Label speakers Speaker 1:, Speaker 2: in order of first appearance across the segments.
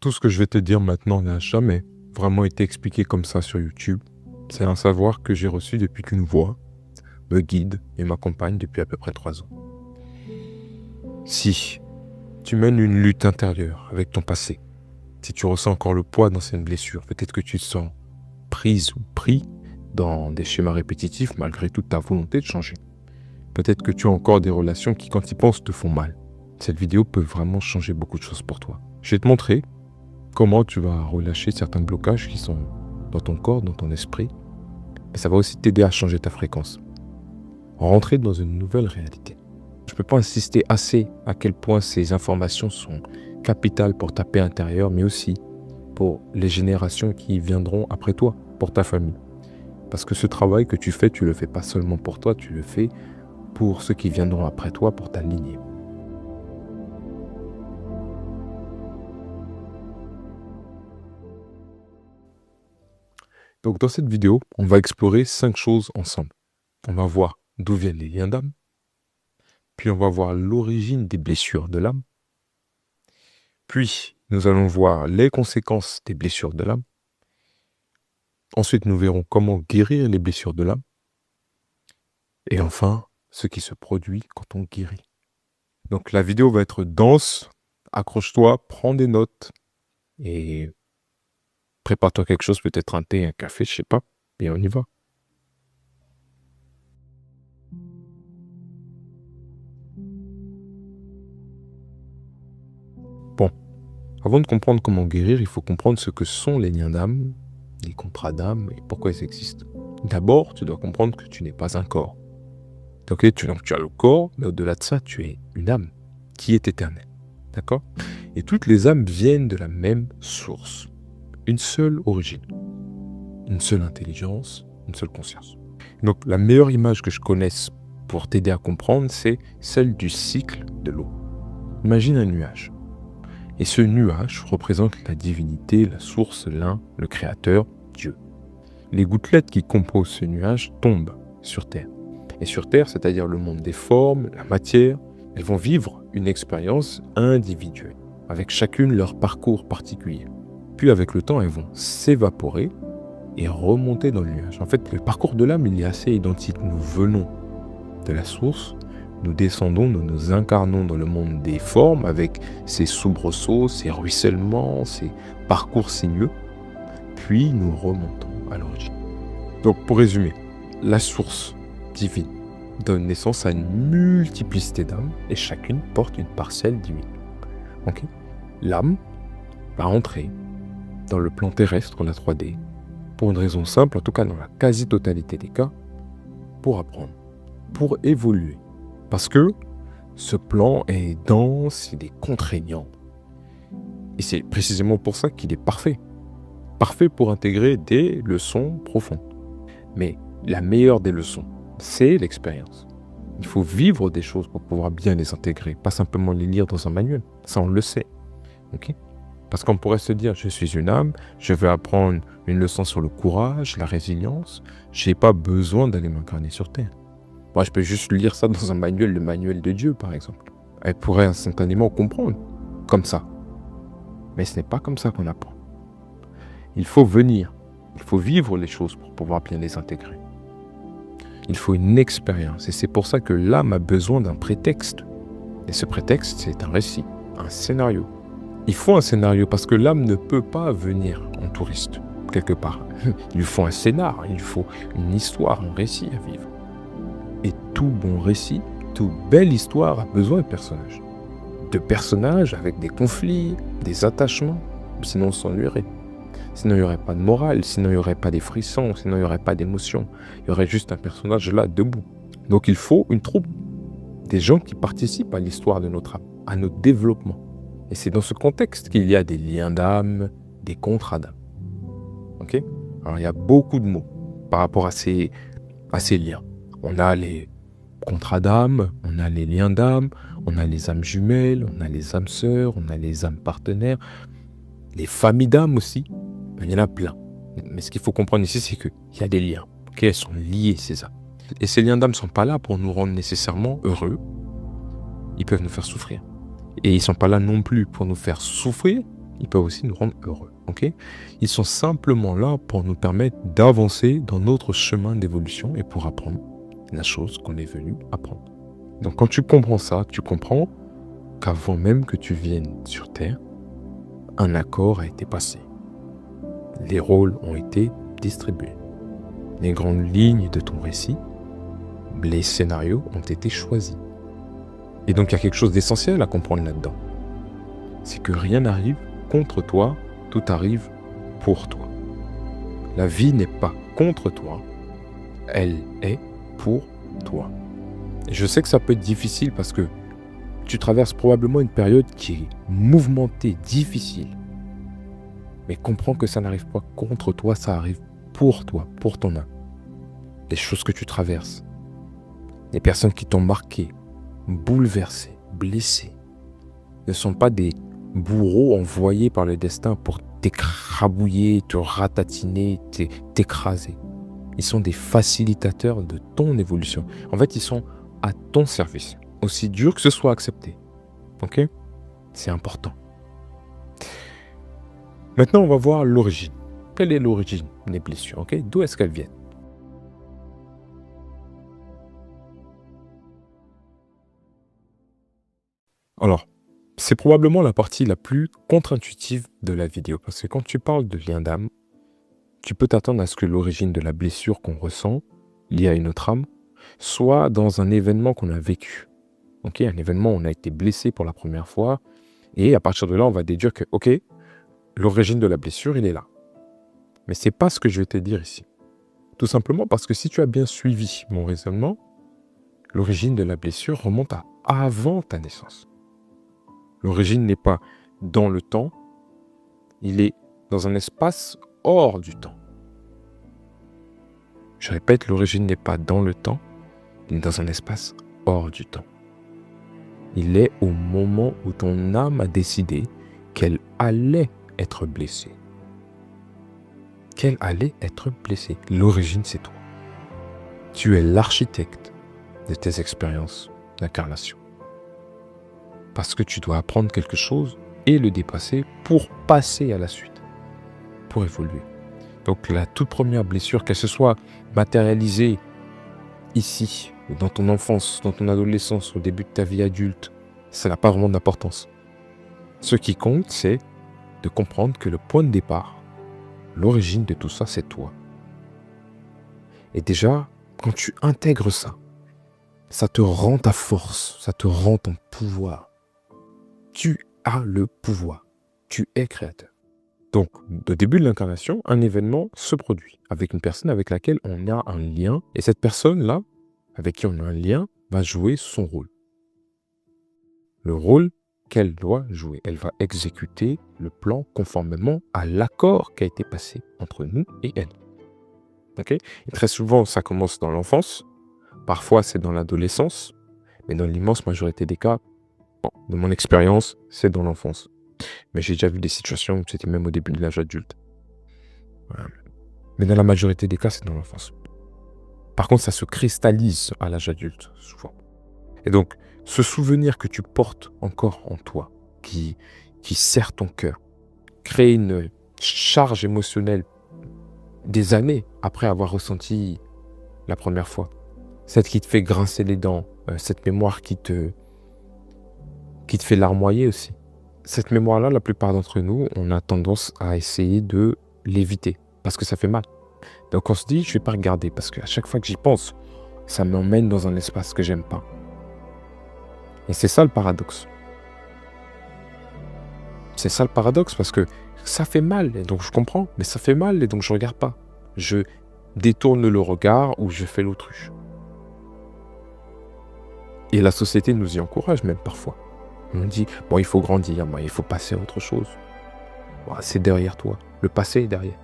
Speaker 1: Tout ce que je vais te dire maintenant n'a jamais vraiment été expliqué comme ça sur YouTube. C'est un savoir que j'ai reçu depuis qu'une voix me guide et m'accompagne depuis à peu près 3 ans. Si tu mènes une lutte intérieure avec ton passé, si tu ressens encore le poids d'anciennes blessures, peut-être que tu te sens prise ou pris dans des schémas répétitifs malgré toute ta volonté de changer. Peut-être que tu as encore des relations qui, quand ils pensent, te font mal. Cette vidéo peut vraiment changer beaucoup de choses pour toi. Je vais te montrer comment tu vas relâcher certains blocages qui sont dans ton corps, dans ton esprit. Mais ça va aussi t'aider à changer ta fréquence. Rentrer dans une nouvelle réalité. Je ne peux pas insister assez à quel point ces informations sont capitales pour ta paix intérieure, mais aussi pour les générations qui viendront après toi, pour ta famille. Parce que ce travail que tu fais, tu le fais pas seulement pour toi, tu le fais pour ceux qui viendront après toi, pour ta lignée. Donc dans cette vidéo, on va explorer 5 choses ensemble. On va voir d'où viennent les liens d'âme, puis on va voir l'origine des blessures de l'âme, puis nous allons voir les conséquences des blessures de l'âme. Ensuite, nous verrons comment guérir les blessures de l'âme. Et enfin, ce qui se produit quand on guérit. Donc la vidéo va être dense. Accroche-toi, prends des notes et prépare-toi quelque chose, peut-être un thé, un café, je sais pas. Et on y va. Bon, avant de comprendre comment guérir, il faut comprendre ce que sont les liens d'âme, les contrats d'âme et pourquoi ils existent. D'abord, tu dois comprendre que tu n'es pas un corps. Donc, tu as le corps, mais au-delà de ça, tu es une âme qui est éternelle. D'accord? Et toutes les âmes viennent de la même source. Une seule origine. Une seule intelligence, une seule conscience. Donc, la meilleure image que je connaisse pour t'aider à comprendre, c'est celle du cycle de l'eau. Imagine un nuage. Et ce nuage représente la divinité, la source, l'un, le créateur, Dieu. Les gouttelettes qui composent ce nuage tombent sur Terre. Et sur Terre, c'est-à-dire le monde des formes, la matière, elles vont vivre une expérience individuelle, avec chacune leur parcours particulier. Puis avec le temps, elles vont s'évaporer et remonter dans le nuage. En fait, le parcours de l'âme, il est assez identique. Nous venons de la source, nous descendons, nous nous incarnons dans le monde des formes avec ses soubresauts, ses ruissellements, ses parcours sinueux, puis nous remontons à l'origine. Donc pour résumer, la source divine donne naissance à une multiplicité d'âmes et chacune porte une parcelle divine. Okay. L'âme va entrer dans le plan terrestre, la 3D, pour une raison simple, en tout cas dans la quasi-totalité des cas, pour apprendre, pour évoluer. Parce que ce plan est dense, il est contraignant. Et c'est précisément pour ça qu'il est parfait. Parfait pour intégrer des leçons profondes. Mais la meilleure des leçons, c'est l'expérience. Il faut vivre des choses pour pouvoir bien les intégrer, pas simplement les lire dans un manuel. Ça, on le sait. Okay? Parce qu'on pourrait se dire, je suis une âme, je vais apprendre une leçon sur le courage, la résilience. Je n'ai pas besoin d'aller m'incarner sur Terre. Moi, je peux juste lire ça dans un manuel, le manuel de Dieu, par exemple. Elle pourrait instantanément comprendre, comme ça. Mais ce n'est pas comme ça qu'on apprend. Il faut venir, il faut vivre les choses pour pouvoir bien les intégrer. Il faut une expérience, et c'est pour ça que l'âme a besoin d'un prétexte. Et ce prétexte, c'est un récit, un scénario. Il faut un scénario parce que l'âme ne peut pas venir en touriste, quelque part. Il lui faut un scénar, il lui faut une histoire, un récit à vivre. Et tout bon récit, toute belle histoire a besoin de personnages. De personnages avec des conflits, des attachements, sinon on s'ennuierait. Sinon il n'y aurait pas de morale, sinon il n'y aurait pas des frissons, sinon il n'y aurait pas d'émotion. Il y aurait juste un personnage là, debout. Donc il faut une troupe, des gens qui participent à l'histoire de notre âme, à notre développement. Et c'est dans ce contexte qu'il y a des liens d'âme, des contrats d'âme. Ok ? Alors il y a beaucoup de mots par rapport à ces liens. On a les contrats d'âme, on a les liens d'âme, on a les âmes jumelles, on a les âmes sœurs, on a les âmes partenaires, les familles d'âmes aussi. Il y en a plein. Mais ce qu'il faut comprendre ici, c'est qu'il y a des liens. Okay, elles sont liées, ces âmes. Et ces liens d'âme ne sont pas là pour nous rendre nécessairement heureux. Ils peuvent nous faire souffrir. Et ils ne sont pas là non plus pour nous faire souffrir, ils peuvent aussi nous rendre heureux. Ok? Ils sont simplement là pour nous permettre d'avancer dans notre chemin d'évolution et pour apprendre la chose qu'on est venu apprendre. Donc quand tu comprends ça, tu comprends qu'avant même que tu viennes sur Terre, un accord a été passé. Les rôles ont été distribués. Les grandes lignes de ton récit, les scénarios ont été choisis. Et donc il y a quelque chose d'essentiel à comprendre là-dedans. C'est que rien n'arrive contre toi, tout arrive pour toi. La vie n'est pas contre toi, elle est pour toi. Et je sais que ça peut être difficile parce que tu traverses probablement une période qui est mouvementée, difficile. Mais comprends que ça n'arrive pas contre toi, ça arrive pour toi, pour ton âme. Les choses que tu traverses, les personnes qui t'ont marqué, bouleversé, blessé, ne sont pas des bourreaux envoyés par le destin pour t'écrabouiller, te ratatiner, t'écraser. Ils sont des facilitateurs de ton évolution. En fait, ils sont à ton service. Aussi dur que ce soit accepté. Ok? C'est important. Maintenant, on va voir l'origine. Quelle est l'origine des blessures? Ok? D'où est-ce qu'elles viennent? Alors, c'est probablement la partie la plus contre-intuitive de la vidéo. Parce que quand tu parles de lien d'âme, tu peux t'attendre à ce que l'origine de la blessure qu'on ressent, liée à une autre âme, soit dans un événement qu'on a vécu. Ok, un événement où on a été blessé pour la première fois. Et à partir de là, on va déduire que, ok, l'origine de la blessure, il est là. Mais c'est pas ce que je vais te dire ici. Tout simplement parce que si tu as bien suivi mon raisonnement, l'origine de la blessure remonte à avant ta naissance. L'origine n'est pas dans le temps, il est dans un espace hors du temps. Je répète, l'origine n'est pas dans le temps, il est dans un espace hors du temps. Il est au moment où ton âme a décidé qu'elle allait être blessée. Qu'elle allait être blessée. L'origine, c'est toi. Tu es l'architecte de tes expériences d'incarnation. Parce que tu dois apprendre quelque chose et le dépasser pour passer à la suite, pour évoluer. Donc la toute première blessure, qu'elle se soit matérialisée ici, dans ton enfance, dans ton adolescence, au début de ta vie adulte, ça n'a pas vraiment d'importance. Ce qui compte, c'est de comprendre que le point de départ, l'origine de tout ça, c'est toi. Et déjà, quand tu intègres ça, ça te rend ta force, ça te rend ton pouvoir. Tu as le pouvoir. Tu es créateur. Donc, au début de l'incarnation, un événement se produit avec une personne avec laquelle on a un lien. Et cette personne-là, avec qui on a un lien, va jouer son rôle. Le rôle qu'elle doit jouer. Elle va exécuter le plan conformément à l'accord qui a été passé entre nous et elle. Okay? Et très souvent, ça commence dans l'enfance. Parfois, c'est dans l'adolescence. Mais dans l'immense majorité des cas, de mon expérience, c'est dans l'enfance. Mais j'ai déjà vu des situations où c'était même au début de l'âge adulte. Voilà. Mais dans la majorité des cas, c'est dans l'enfance. Par contre, ça se cristallise à l'âge adulte, souvent. Et donc, ce souvenir que tu portes encore en toi, qui serre ton cœur, crée une charge émotionnelle des années après avoir ressenti la première fois. Cette qui te fait grincer les dents, cette mémoire qui te fait larmoyer aussi. Cette mémoire-là, la plupart d'entre nous, on a tendance à essayer de l'éviter parce que ça fait mal. Donc on se dit, je ne vais pas regarder parce qu'à chaque fois que j'y pense, ça m'emmène dans un espace que j'aime pas. Et c'est ça le paradoxe. C'est ça le paradoxe parce que ça fait mal et donc je comprends, mais ça fait mal et donc je regarde pas. Je détourne le regard ou je fais l'autruche. Et la société nous y encourage même parfois. On dit, bon, il faut grandir, il faut passer à autre chose. Bon, c'est derrière toi. Le passé est derrière.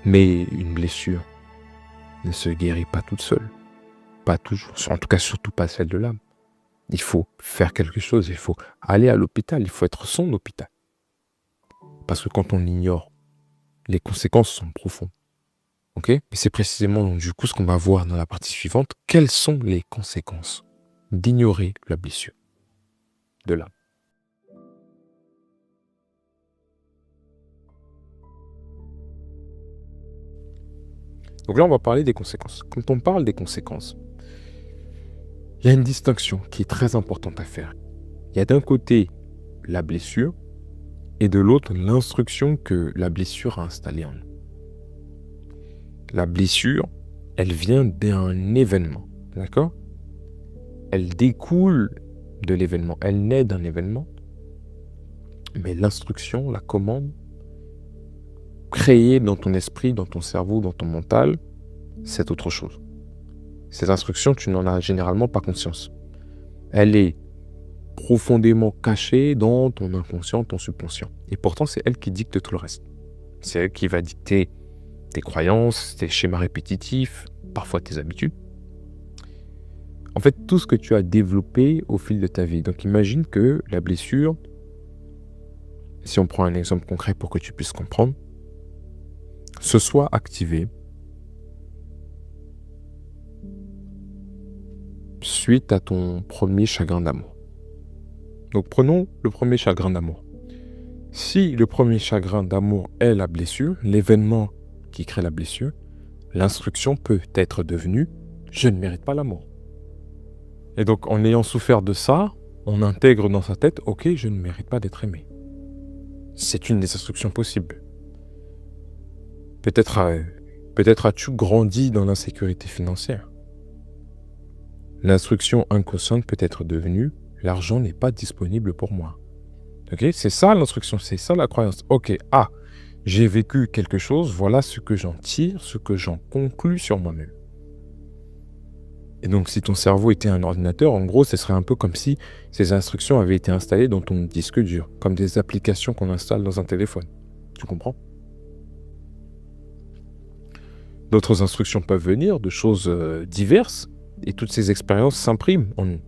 Speaker 1: Mais une blessure ne se guérit pas toute seule. Pas toujours. En tout cas, surtout pas celle de l'âme. Il faut faire quelque chose. Il faut aller à l'hôpital. Il faut être son hôpital. Parce que quand on ignore, les conséquences sont profondes. Ok ? Et c'est précisément donc, du coup ce qu'on va voir dans la partie suivante. Quelles sont les conséquences d'ignorer la blessure de l'âme? Donc là, on va parler des conséquences. Quand on parle des conséquences, il y a une distinction qui est très importante à faire. Il y a d'un côté la blessure et de l'autre l'instruction que la blessure a installée en nous. La blessure, elle vient d'un événement, d'accord? Elle découle de l'événement, elle naît d'un événement, mais l'instruction, la commande, créée dans ton esprit, dans ton cerveau, dans ton mental, c'est autre chose. Cette instruction, tu n'en as généralement pas conscience. Elle est profondément cachée dans ton inconscient, ton subconscient. Et pourtant, c'est elle qui dicte tout le reste. C'est elle qui va dicter tes croyances, tes schémas répétitifs, parfois tes habitudes. En fait, tout ce que tu as développé au fil de ta vie. Donc, imagine que la blessure, si on prend un exemple concret pour que tu puisses comprendre, se soit activée suite à ton premier chagrin d'amour. Donc, prenons le premier chagrin d'amour. Si le premier chagrin d'amour est la blessure, l'événement qui crée la blessure, l'instruction peut être devenue « je ne mérite pas l'amour ». Et donc, en ayant souffert de ça, on intègre dans sa tête « ok, je ne mérite pas d'être aimé ». C'est une des instructions possibles. Peut-être as-tu grandi dans l'insécurité financière. L'instruction inconsciente peut être devenue « l'argent n'est pas disponible pour moi ». Ok, c'est ça l'instruction, c'est ça la croyance. Ok, j'ai vécu quelque chose, voilà ce que j'en tire, ce que j'en conclus sur moi-même. Et donc, si ton cerveau était un ordinateur, en gros, ce serait un peu comme si ces instructions avaient été installées dans ton disque dur, comme des applications qu'on installe dans un téléphone. Tu comprends? D'autres instructions peuvent venir de choses diverses, et toutes ces expériences s'impriment en nous.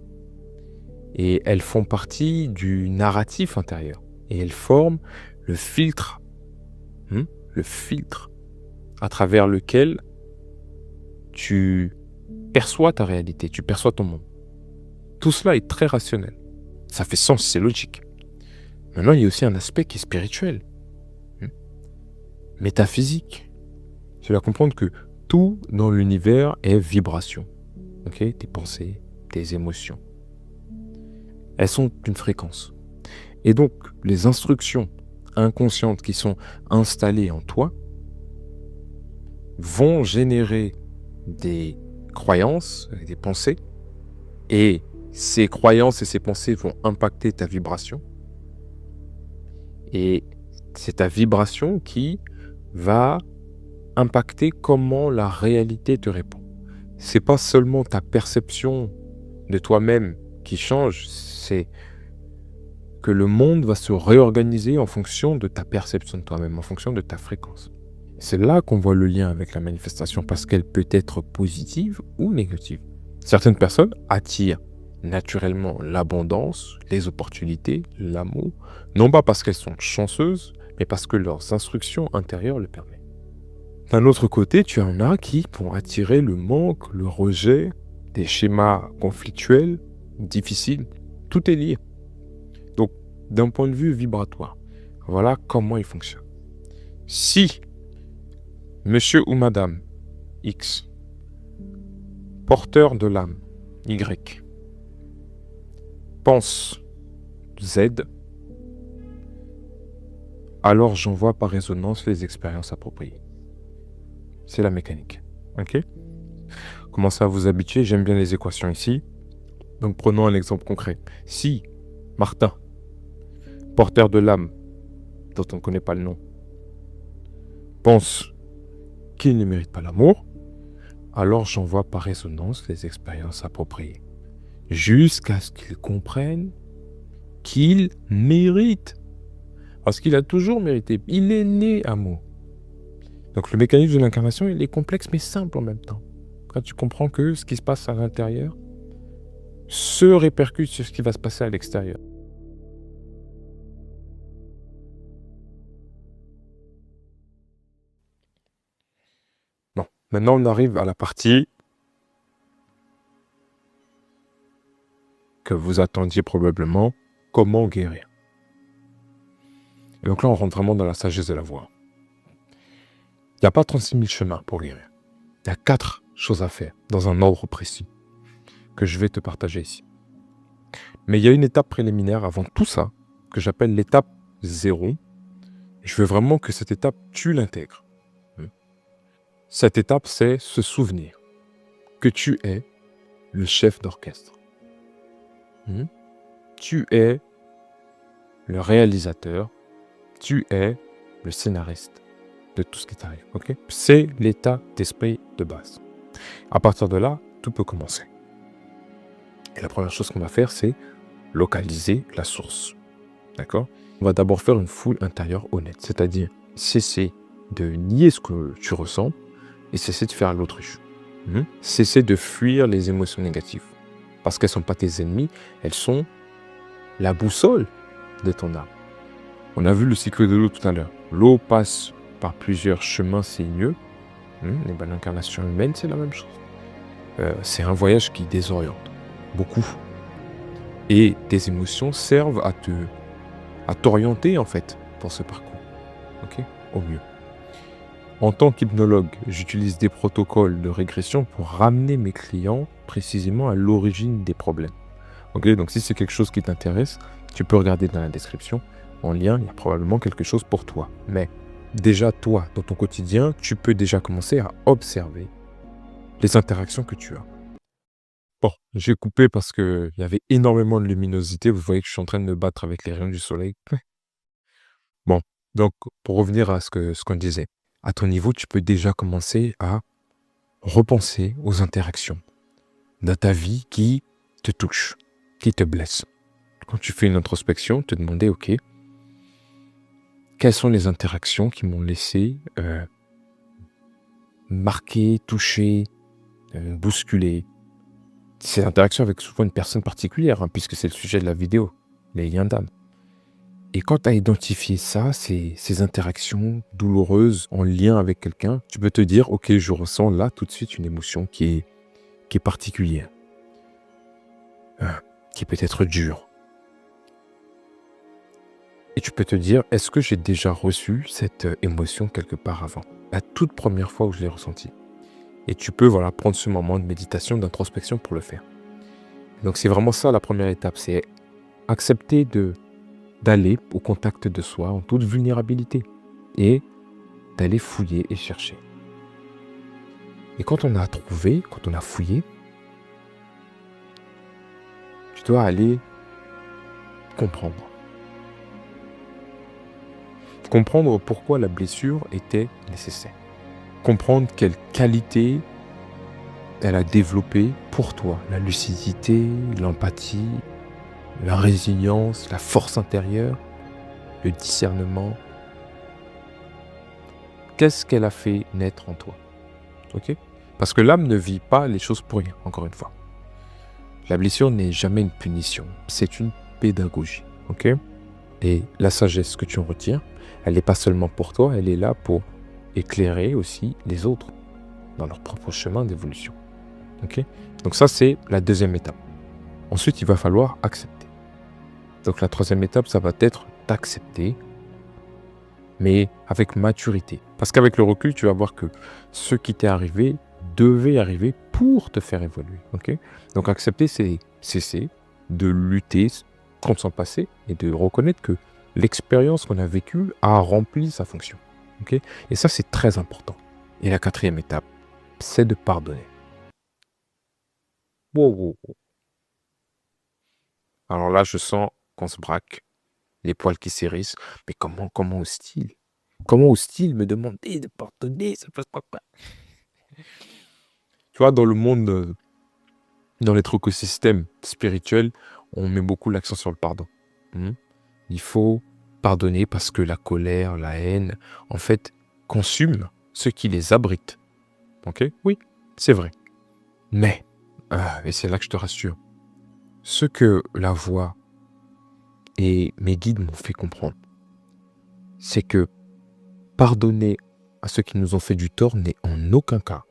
Speaker 1: Et elles font partie du narratif intérieur. Et elles forment le filtre à travers lequel tu perçois ta réalité, tu perçois ton monde. Tout cela est très rationnel. Ça fait sens, c'est logique. Maintenant, il y a aussi un aspect qui est spirituel, métaphysique. Tu vas comprendre que tout dans l'univers est vibration. Okay? Tes pensées, tes émotions. Elles sont une fréquence. Et donc, les instructions inconscientes qui sont installées en toi vont générer des croyances, des pensées, et ces croyances et ces pensées vont impacter ta vibration. Et c'est ta vibration qui va impacter comment la réalité te répond. C'est pas seulement ta perception de toi-même qui change, c'est que le monde va se réorganiser en fonction de ta perception de toi-même, en fonction de ta fréquence. C'est là qu'on voit le lien avec la manifestation, parce qu'elle peut être positive ou négative. Certaines personnes attirent naturellement l'abondance, les opportunités, l'amour, non pas parce qu'elles sont chanceuses, mais parce que leurs instructions intérieures le permettent. D'un autre côté, tu en as qui vont attirer le manque, le rejet, des schémas conflictuels, difficiles. Tout est lié. Donc, d'un point de vue vibratoire, voilà comment il fonctionne. Si monsieur ou madame X, porteur de l'âme Y, pense Z, alors j'envoie par résonance les expériences appropriées. C'est la mécanique. Ok? Commencez à vous habituer, j'aime bien les équations ici. Donc prenons un exemple concret. Si Martin, porteur de l'âme, dont on ne connaît pas le nom, pense qu'il ne mérite pas l'amour, alors j'envoie par résonance les expériences appropriées. Jusqu'à ce qu'il comprenne qu'il mérite. Parce qu'il a toujours mérité. Il est né amour. Donc le mécanisme de l'incarnation, il est complexe mais simple en même temps. Quand tu comprends que ce qui se passe à l'intérieur se répercute sur ce qui va se passer à l'extérieur. Bon, maintenant on arrive à la partie que vous attendiez probablement, comment guérir. Et donc là, on rentre vraiment dans la sagesse de la voix. Il n'y a pas 36 000 chemins pour guérir. Il y a 4 choses à faire dans un ordre précis que je vais te partager ici. Mais il y a une étape préliminaire avant tout ça que j'appelle l'étape 0. Je veux vraiment que cette étape, tu l'intègres. Cette étape, c'est se souvenir que tu es le chef d'orchestre. Tu es le réalisateur. Tu es le scénariste de tout ce qui t'arrive. Okay? C'est l'état d'esprit de base. À partir de là, tout peut commencer. Et la première chose qu'on va faire, c'est localiser la source. D'accord? On va d'abord faire une foule intérieure honnête, c'est-à-dire cesser de nier ce que tu ressens et cesser de faire l'autruche. Cesser de fuir les émotions négatives. Parce qu'elles ne sont pas tes ennemis, elles sont la boussole de ton âme. On a vu le cycle de l'eau tout à l'heure. L'eau passe par plusieurs chemins sinueux. L'incarnation humaine, c'est la même chose. C'est un voyage qui désoriente beaucoup. Et tes émotions servent à t'orienter, en fait, pour ce parcours. Okay? Au mieux. En tant qu'hypnologue, j'utilise des protocoles de régression pour ramener mes clients précisément à l'origine des problèmes. Okay? Donc si c'est quelque chose qui t'intéresse, tu peux regarder dans la description. En lien, il y a probablement quelque chose pour toi. Mais déjà, toi, dans ton quotidien, tu peux déjà commencer à observer les interactions que tu as. Bon, j'ai coupé parce qu'il y avait énormément de luminosité. Vous voyez que je suis en train de me battre avec les rayons du soleil. Bon, donc pour revenir à ce qu'on disait. À ton niveau, tu peux déjà commencer à repenser aux interactions dans ta vie qui te touchent, qui te blessent. Quand tu fais une introspection, te demander, ok, quelles sont les interactions qui m'ont laissé marquer, toucher, bousculer. Ces interactions avec souvent une personne particulière, puisque c'est le sujet de la vidéo, les liens d'âme. Et quand tu as identifié ça, ces interactions douloureuses en lien avec quelqu'un, tu peux te dire, ok, je ressens là tout de suite une émotion qui est particulière, qui peut être dure. Et tu peux te dire, est-ce que j'ai déjà reçu cette émotion quelque part avant? La toute première fois où je l'ai ressentie. Et tu peux prendre ce moment de méditation, d'introspection pour le faire. Donc c'est vraiment ça la première étape, c'est accepter d'aller au contact de soi en toute vulnérabilité et d'aller fouiller et chercher. Et quand on a trouvé, quand on a fouillé, tu dois aller comprendre. Comprendre pourquoi la blessure était nécessaire. Comprendre quelle qualité elle a développé pour toi. La lucidité, l'empathie, la résilience, la force intérieure, le discernement. Qu'est-ce qu'elle a fait naître en toi? Ok? Parce que l'âme ne vit pas les choses pour rien, encore une fois. La blessure n'est jamais une punition, c'est une pédagogie. Ok? Et la sagesse que tu en retires, elle n'est pas seulement pour toi, elle est là pour éclairer aussi les autres dans leur propre chemin d'évolution. Ok? Donc ça, c'est la deuxième étape. Ensuite, il va falloir accepter. Donc la troisième étape, ça va être d'accepter, mais avec maturité. Parce qu'avec le recul, tu vas voir que ce qui t'est arrivé devait arriver pour te faire évoluer. Ok? Donc accepter, c'est cesser de lutter contre son passé et de reconnaître que l'expérience qu'on a vécue a rempli sa fonction. Ok? Et ça, c'est très important. Et la quatrième étape, c'est de pardonner. Wow. Alors là, je sens qu'on se braque, les poils qui s'hérissent. Mais comment ose-t-il? Comment ose-t-il me demander de pardonner? Ça passe pas quoi. Tu vois, dans le monde, dans notre écosystème spirituel, on met beaucoup l'accent sur le pardon. Il faut pardonner parce que la colère, la haine, en fait, consument ce qui les abrite. Ok? Oui, c'est vrai. Mais, et c'est là que je te rassure, ce que la voix et mes guides m'ont fait comprendre, c'est que pardonner à ceux qui nous ont fait du tort n'est en aucun cas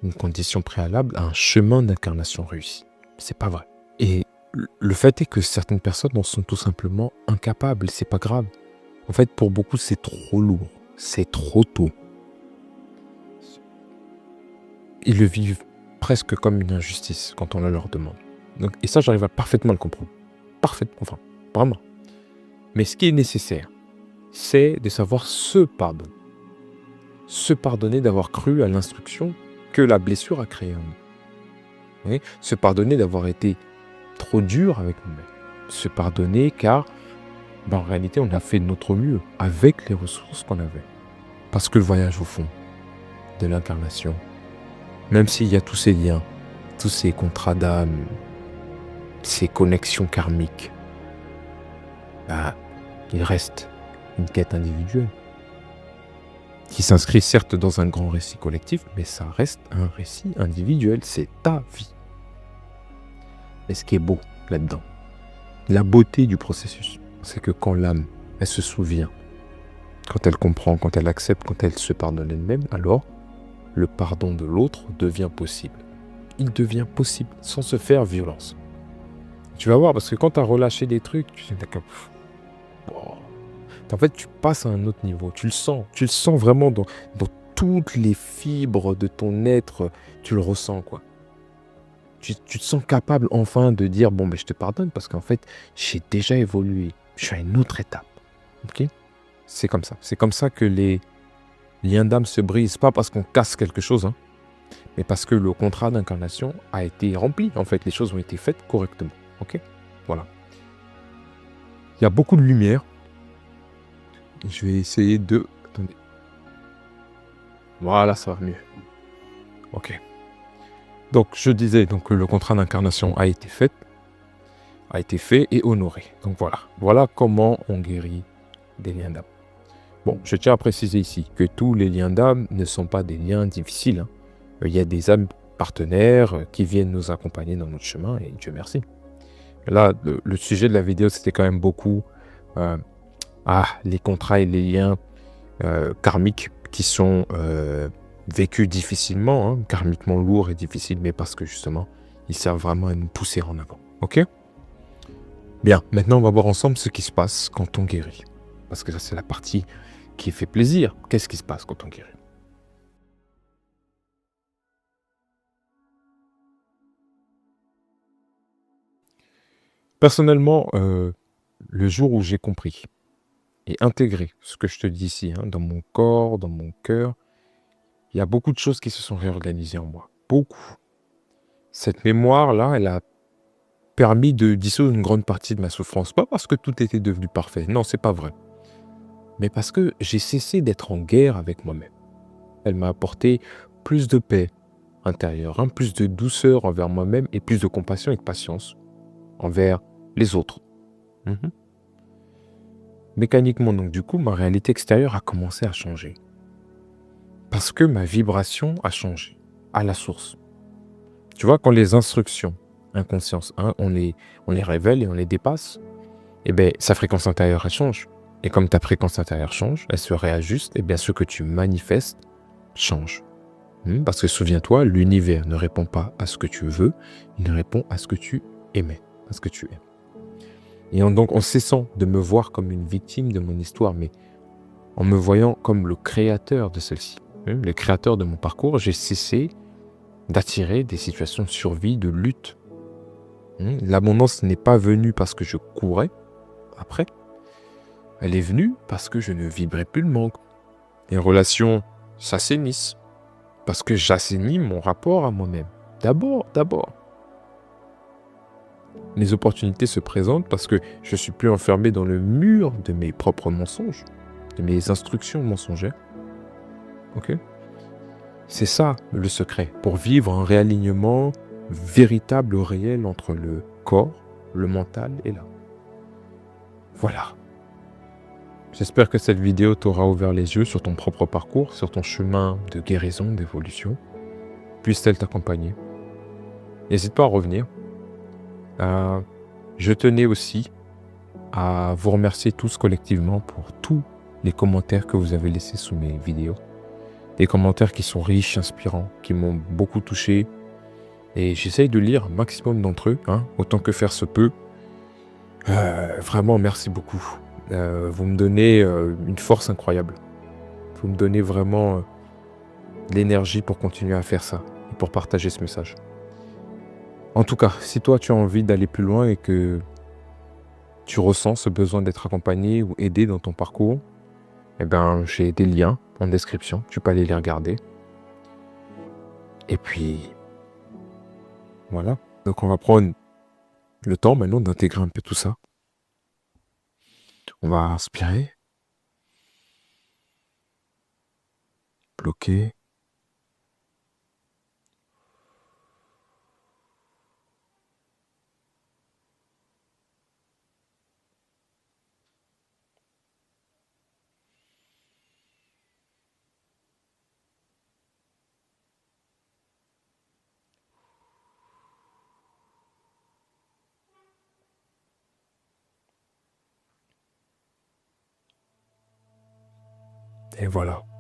Speaker 1: une condition préalable à un chemin d'incarnation réussi. C'est pas vrai. Et le fait est que certaines personnes en sont tout simplement incapables, c'est pas grave. En fait, pour beaucoup, c'est trop lourd, c'est trop tôt. ils le vivent presque comme une injustice quand on la leur demande. Donc, et ça, j'arrive à parfaitement le comprendre. Parfaitement, enfin, vraiment. Mais ce qui est nécessaire, c'est de savoir se pardonner. Se pardonner d'avoir cru à l'instruction que la blessure a créée en nous. Vous voyez, se pardonner d'avoir été trop dur avec nous-mêmes. Se pardonner car, en réalité, on a fait de notre mieux avec les ressources qu'on avait. Parce que le voyage au fond de l'incarnation, même s'il y a tous ces liens, tous ces contrats d'âme, ces connexions karmiques, il reste une quête individuelle qui s'inscrit certes dans un grand récit collectif, mais ça reste un récit individuel, c'est ta vie. Et ce qui est beau là-dedans, la beauté du processus, c'est que quand l'âme, elle se souvient, quand elle comprend, quand elle accepte, quand elle se pardonne elle-même, alors le pardon de l'autre devient possible. Il devient possible sans se faire violence. Tu vas voir, parce que quand tu as relâché des trucs, tu sais, d'accord. En fait, tu passes à un autre niveau. Tu le sens vraiment dans toutes les fibres de ton être. Tu le ressens, quoi. Tu te sens capable enfin de dire, bon, je te pardonne parce qu'en fait, j'ai déjà évolué. Je suis à une autre étape. Ok ? C'est comme ça. C'est comme ça que les liens d'âme se brisent. Pas parce qu'on casse quelque chose, hein, mais parce que le contrat d'incarnation a été rempli. En fait, les choses ont été faites correctement. Ok ? Voilà. Il y a beaucoup de lumière. Je vais essayer de... Attendez. Voilà, ça va mieux. Ok. Donc, je disais que le contrat d'incarnation a été fait et honoré. Donc voilà. Voilà comment on guérit des liens d'âme. Bon, je tiens à préciser ici que tous les liens d'âme ne sont pas des liens difficiles, hein. Il y a des âmes partenaires qui viennent nous accompagner dans notre chemin, et Dieu merci. Là, le sujet de la vidéo, c'était quand même beaucoup... les contrats et les liens karmiques qui sont vécus difficilement, hein, karmiquement lourds et difficiles, mais parce que justement, ils servent vraiment à nous pousser en avant. Ok ? Bien, maintenant on va voir ensemble ce qui se passe quand on guérit. Parce que ça, c'est la partie qui fait plaisir. Qu'est-ce qui se passe quand on guérit ? Personnellement, le jour où j'ai compris et intégré ce que je te dis ici, hein, dans mon corps, dans mon cœur, il y a beaucoup de choses qui se sont réorganisées en moi. Beaucoup. Cette mémoire-là, elle a permis de dissoudre une grande partie de ma souffrance. Pas parce que tout était devenu parfait. Non, c'est pas vrai. Mais parce que j'ai cessé d'être en guerre avec moi-même. Elle m'a apporté plus de paix intérieure, hein, plus de douceur envers moi-même et plus de compassion et de patience envers les autres. Mécaniquement, donc du coup, ma réalité extérieure a commencé à changer. Parce que ma vibration a changé à la source. Tu vois, quand les instructions inconscientes, hein, on les révèle et on les dépasse, sa fréquence intérieure, elle change. Et comme ta fréquence intérieure change, elle se réajuste, ce que tu manifestes change. Parce que souviens-toi, l'univers ne répond pas à ce que tu veux, il répond à ce que tu aimais, à ce que tu aimes. Et donc, en cessant de me voir comme une victime de mon histoire, mais en me voyant comme le créateur de celle-ci, le créateur de mon parcours, j'ai cessé d'attirer des situations de survie, de lutte. L'abondance n'est pas venue parce que je courais après. Elle est venue parce que je ne vibrais plus le manque. Les relations s'assainissent parce que j'assainis mon rapport à moi-même. D'abord. Les opportunités se présentent parce que je ne suis plus enfermé dans le mur de mes propres mensonges, de mes instructions mensongères. Ok ? C'est ça le secret pour vivre un réalignement véritable, réel entre le corps, le mental et l'âme. Voilà. J'espère que cette vidéo t'aura ouvert les yeux sur ton propre parcours, sur ton chemin de guérison, d'évolution. Puisse-t-elle t'accompagner. N'hésite pas à revenir. Je tenais aussi à vous remercier tous collectivement pour tous les commentaires que vous avez laissés sous mes vidéos. Des commentaires qui sont riches, inspirants, qui m'ont beaucoup touché. Et j'essaye de lire un maximum d'entre eux, autant que faire se peut. Vraiment, merci beaucoup. Vous me donnez une force incroyable. Vous me donnez vraiment de l'énergie pour continuer à faire ça. Et pour partager ce message. En tout cas, si toi tu as envie d'aller plus loin et que tu ressens ce besoin d'être accompagné ou aidé dans ton parcours, eh ben, j'ai des liens en description, tu peux aller les regarder. Et puis, voilà. Donc on va prendre le temps maintenant d'intégrer un peu tout ça. On va inspirer, bloquer. Et voilà.